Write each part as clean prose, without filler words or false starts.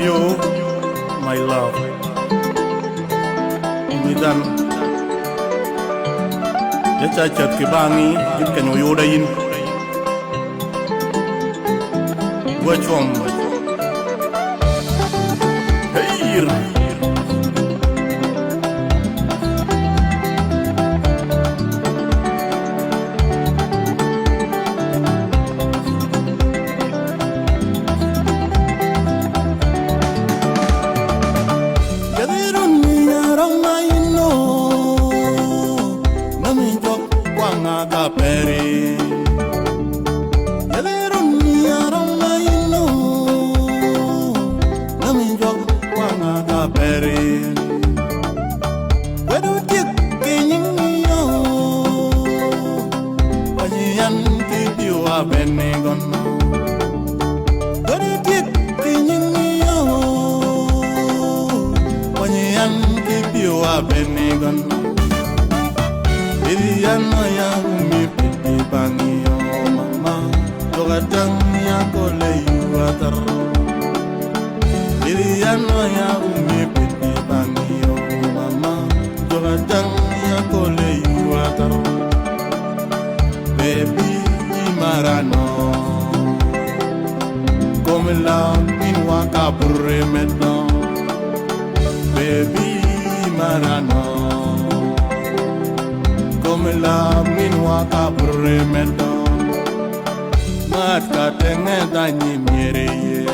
you, my love. Umidan. Jaca cat kibangi, jip kan yodain. Watch from. Hey. Benegan Iriano ya umi piti bangi o mama Togadang ya kole yuatar Iriano ya umi piti bangi o mama Togadang ya kole yuatar Baby marano Come la minwa kapurre medno Baby marano come la minwa kapure mendo matka tenge dani miereye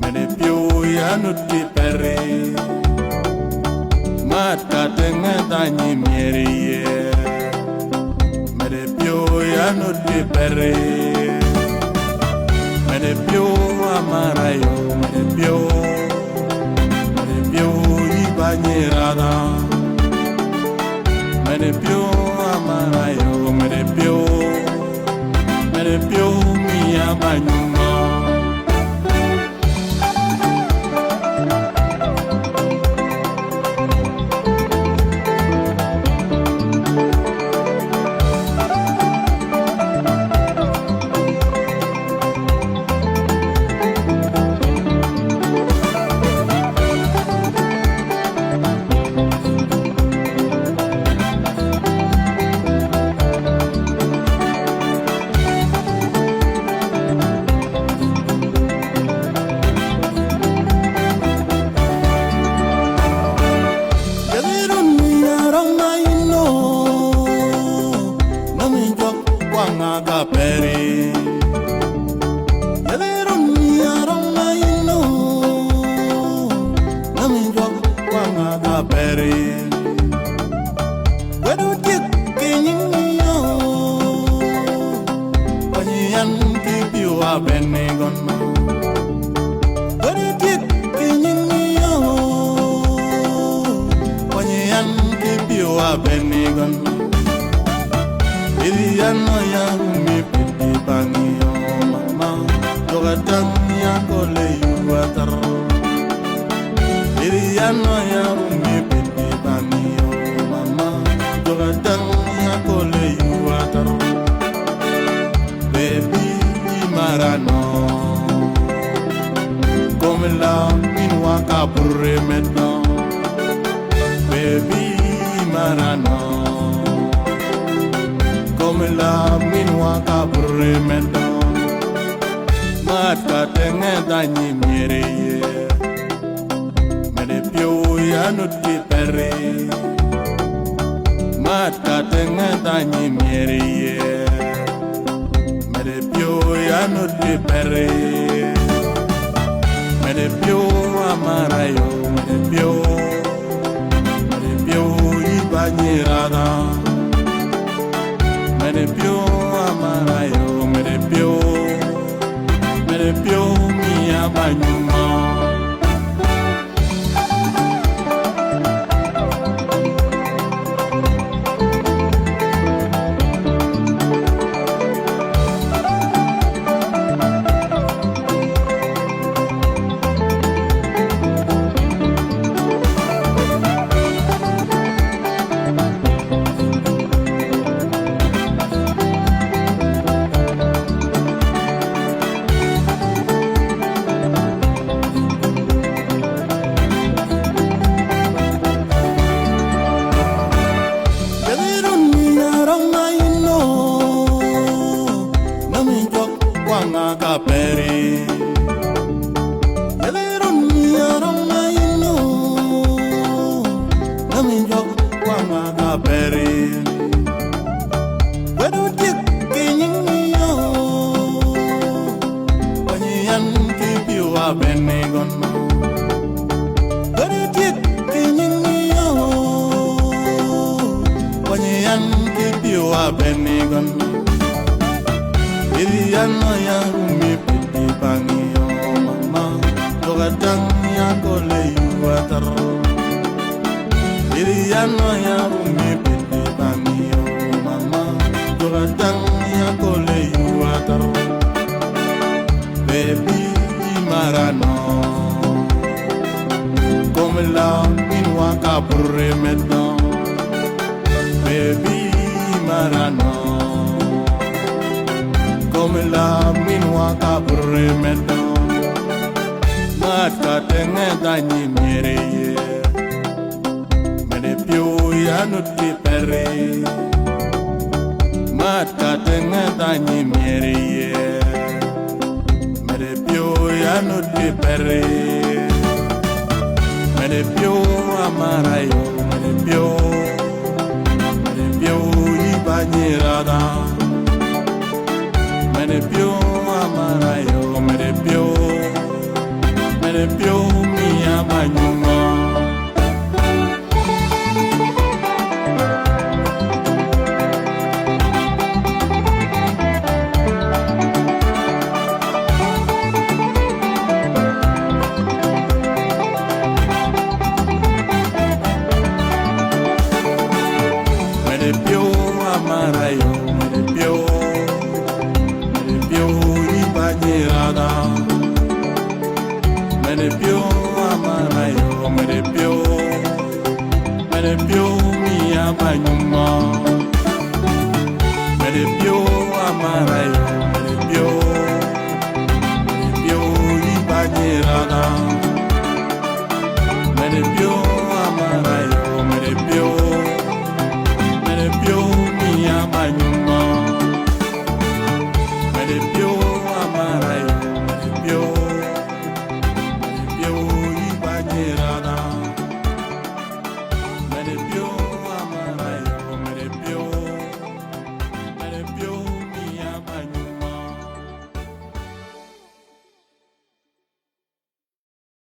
mene pio ya nuti pere matka tenge dani miereye mene pio ya nuti pere mene pio amarayo mene pio Bañerada, me pio amarayo, me pio mi abañuma. Benegan Iriano ya umi piti bangi o mama Togadang ya kole yuatar Iriano ya umi piti bangi o mama Togadang ya kole yuatar Baby marano Come la minwa kapurre medno Baby marano Come la minwa kapurre medno Matka tenge dani miereye Mene pio ya nuti pere Matka tenge dani miereye Mene pio ya nuti pere Mene pio amarayo Mene pio Bañerada, me pio amarayo, me pio mi abañuma. nga bere wedu dik kinyin yo wanyan ki piwa benegon wedu dik kinyin yo wanyan ki piwa benegon iliano ya rumi piti pangi yo mama dogadang ya kole yu atar iliano ya rumi piti pangi yo mama dogadang ya kole yu atar baby marano come la minwa kapurre medno baby marano come la minwa kapurre medno mat ka tenge dani mere ye mene pio ya nuti pere mat ka tenge dani mere ye mene pio ya nuti pere mene pio amarayo mene pio ibanyirada mene pio amarayo mene pio mi amanyuma mene pio amarayo mene pio ibanyirada mene pio amarayo mene pio mi amanyuma mene pio amarayo